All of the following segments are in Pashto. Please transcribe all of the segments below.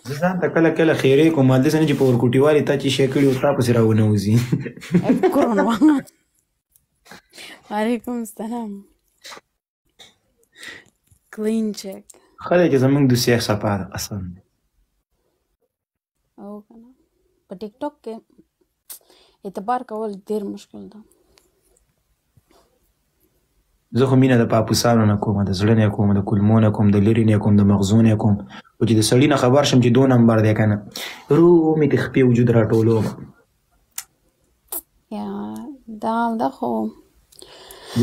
زه ځان ته کله کله خیرې کوم همداسې نه چې په ورکوټي والي تا چې شی کړي او تا پسې راونه وځي. وعلیکم السلام. کلین چک ښه دی چې زموږ دوسیه صفا ده قسم دی. او کنه په ټیک ټاک کې اعتبار کول ډیر مشکل ده. زه خو مینه د پاپوسانو نه کوم، د زړه نه کوم، د کلمو نه کوم، د لرې نه کوم، د مغزو نه کوم، خو چې د سړي نه خبر شم چې 2 نمبر دی که نه رو مې د خپې وجود راټولوم. یا دا خو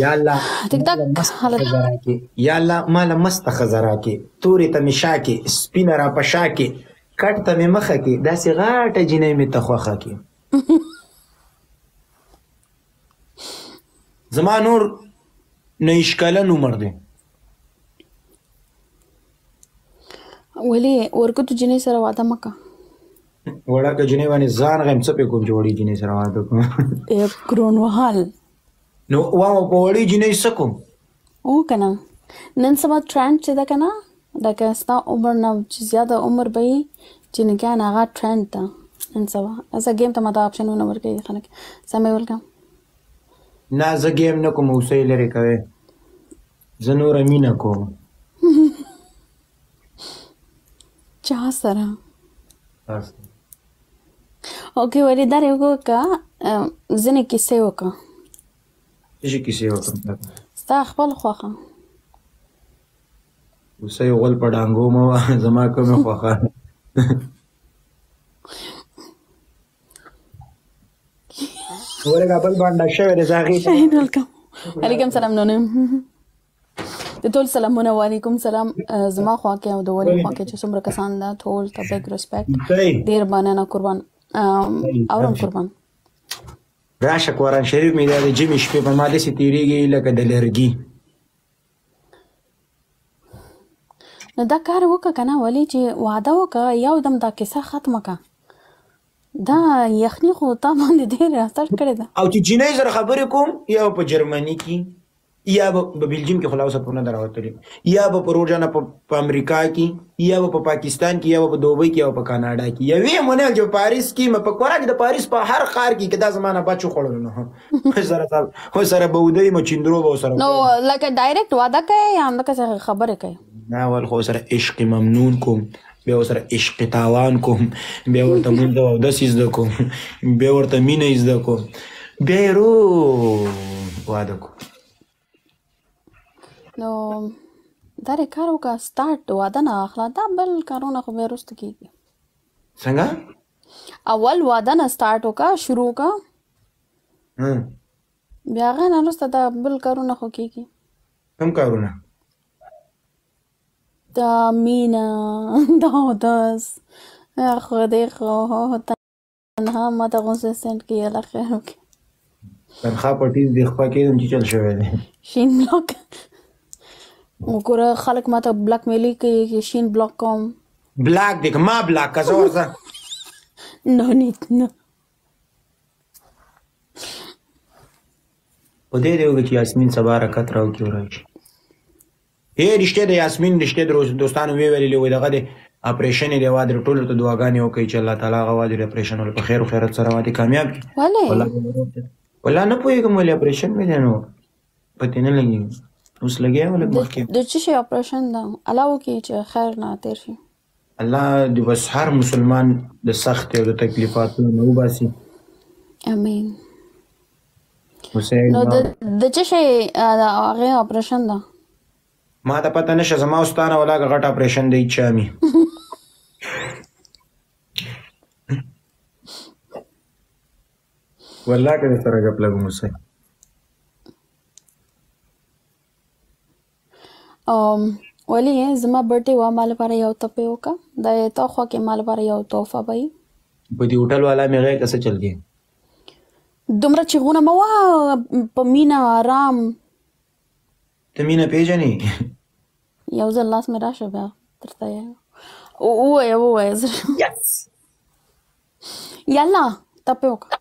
یا الله ټیک ټاک حالت یا الله ماله مسته ښځه راکې، تورې ته مې شا کې، سپینه را په شا کې، کټ ته مې مخه کې، داسې غاټه جینۍ مې ته خوښه کې. زما نور 19 کلن عمر دی. ولې ورکوټو جینۍ سره واده مه کوه. وړکه جینۍ باندې ځان غیم څه پې کوم چې وړې جینۍ سره واده کوم. ګرون وهل نو واما په وړې جینۍ څه کوم. او کنه نن سبا ټرند چې ده کنه لکه ستا عمر نه چې زیاده عمر به وي چې نکاح نه هغه ټرند ده نن سبا. زه ګیم ته ماته آپشنونه ورکوي خلک. سمې ویلکم. نه زه ګیم نه کوم، اوسئ لرې کوئ. زه نوره مینه کوم. چا سره؟ اوکې ولې دا وکړه ځینې کیسې وکړه. څه شي کیسې وکړم؟ ستا خپل خوښه. اوسئ غول په ډانګو مه وه، زما کومې خوښه. ورګه بل باندې شوی دی زه هغې ته ویلکم. وعلیکم سلام نونم. د ټول سلامونه. وعلیکم سلام. زما خوا کې او د ولي خوا کې چې څومره کسان ده ټول ته بیګ ریسپیکټ. ډېر مننه قربان. اورم قربان. راشه قرآن شریف مې دا د جمعې شپې په ما داسې تېرېږي لکه د لرګي. نو دا کار وکړه که نه ولې چې واده وکړه یو دم دا کیسه ختمه کړه. دا یخني خو تا باندې ډېر اثر کړی ده. او چې جینۍ سره خبرې کوم یا په جرمني کې یا به په بلجیم کې خو لا اوسه پورې نه ده راوتلې، یا به په روزانه په امریکا کې، یا به په پاکستان کې، یا به په دوبۍ کې، یا به په کاناډا کې، یا ویې مونیل چې په پاریس کې په کورا کې د پاریس په هر ښار کې که دا زما نه بچو خوړلو نه سره به ودی مچندرو به ورسره نو لکه ډایرکټ واده کوې یا همدغسې خبرې کوې؟ نه اول خو سره عشق ممنون کوم، بیا ورسره عشق تاوان کوم، بیا ورته مونځ او اودس یې زده کوم، بیا ورته مینه یې زده کوم، بیا یې رو واده کوم. نو دا د کار وکړه سټارټ واده نه اخله. دا بل کارونه خو بیا وروسته کېږي. څنګه؟ اول واده نه سټارټ وکړه شروع وکړه بیا هغه نه وروسته دا بل کارونه خو کېږي. کوم کارونه؟ دا مینه دا اودس خدای خو تنها ما ته غوڅې سینډ کړي الله خیر وکړي. تنخوا په ټیز دې خوا کېدم چې چل شوی دی. شین بلاک وګوره خلک ما ته بلاک میلي کوي چې شین بلاک کوم. بلاک دی که ما بلاک که زه ورځه نو نیت نه په دې دی وکړه چې یاسمین سبا حرکت راوکړي وراشي. رښتیا د یاسمین رښتیا د دوستانو ویې ویلې وایي دغه دی اپریشن یې دی واده ټولو ته دعاګانې وکړئ چې الله تعالی هغه واده د اپریشن ولې په خیر و خیرت سره واده کامیاب کړي. ولې؟ والله نه پوهېږم ولې اپریشن مې دی نو پتې نه لګېږي. اوس لګیا یم لږ مخکې. د څه شي اپریشن ده؟ الله وکړي چې خیر نه تېر شي. الله د بس هر مسلمان د سختې او د تکلیفاتو نه وباسي. امین. نو د څه شي هغې اپریشن ده؟ ما ته پته نشه زما او ستا نه ولاږه غټ اپریشن دی چا مې والله که د سره ګپ لګوم اوسئ. ولې زما برډې وه ما لپاره یو تپې وکړه. د تا خوا کې ما لپاره یو تحفه به وي. په دې هوټل والا مې غږ که څه چل کې دومره چغونه مه وه په مینه آرام. ته مینه پېژنې؟ یو ځل لاس مې راشه بیا درته ووایه ووایه یالا تپې وکړه.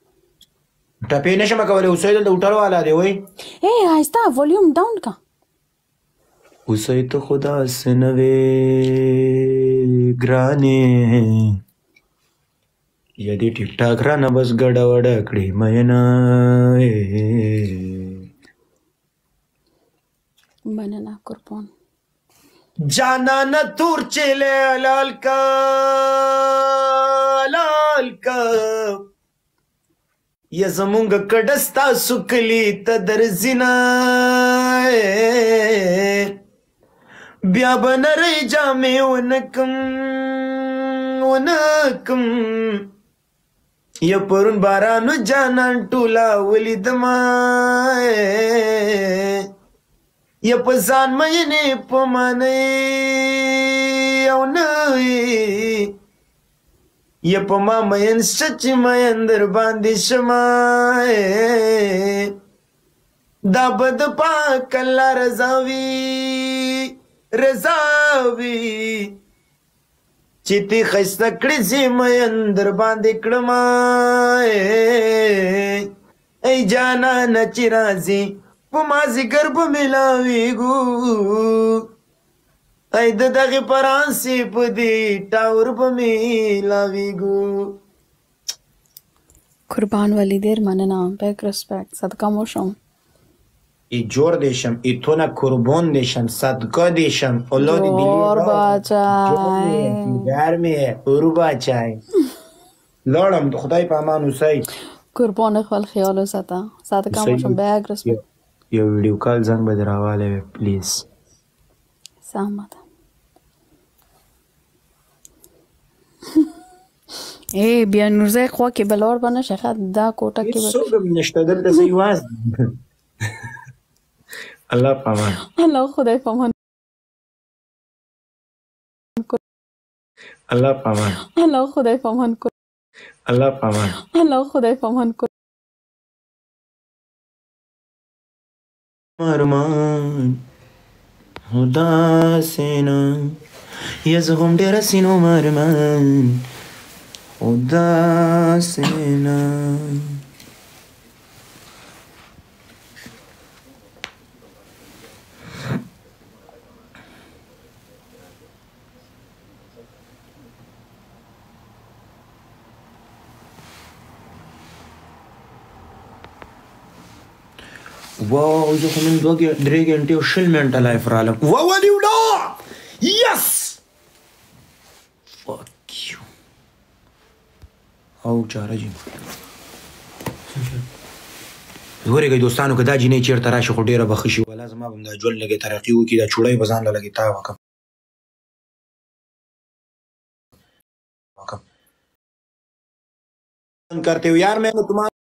ټپې نشم کولی اوسئ دلته هوټل والا دی وایي آهسته والیوم ډاون کا. اوسئ ته خو داسې نه وې ګرانې یا دې ټیک ټاک رانه بس ګډه وډه کړې مینه مننه قربان جانانه تور چیلې لال کا یا زمونږ کډه ستاسو کلي ته درځینه بیا به نرۍ جامې ونکم یا پرون بارانو جانان ټوله ولیدمه یا په ځان مینې په معنی او نه یا په ما مین شته چې مین در باندې شمه دا به د پاک الله رضا وي چې تی ښایسته کړې زه مین در باندې کړمه ای جانانه چې راځې په مازدیګر به میلاویږو ای د دغې فرانسې په دې ټاور به میلاویږو قربان ولی دیر مننه بیگ رسپیکت صدقه مو شم ای جور دیشم ای تونه قربان دیشم صدقه دیشم اولاد دیلی جور بچای گرمیه برو بچای لاړم خدای په امان اوسئ قربان خپل خیال وساته صدقه مو شم بیگ رسپیکت یو ویډیو کال زنګ به دې راوالی وی پلیز سمه ده ای بیا نورزی خوا کې بلور به نشه ښه دا کوټه کې به هېڅوک هم نشته دلته زه یوازې الله په امان الله خدای په امان الله په امان الله خدای په امان الله په امان الله خدای په امان ارمان خدا سینا یز هم ډېره سینو ارمان خدا سینا واو زه خو نن 2-3 غنټې او 20 منټه لایف رالم ولې وړه یس فک یو او چاره جي ورګي دوستانو که دا جینې چیرته راشي خو ډیره به ښه شي ولا زما به هم دا ژوند لږې ترقي وکړي دا چوړی به ځان له لږې تا وکړم करते हो यार मैं तुम्हारा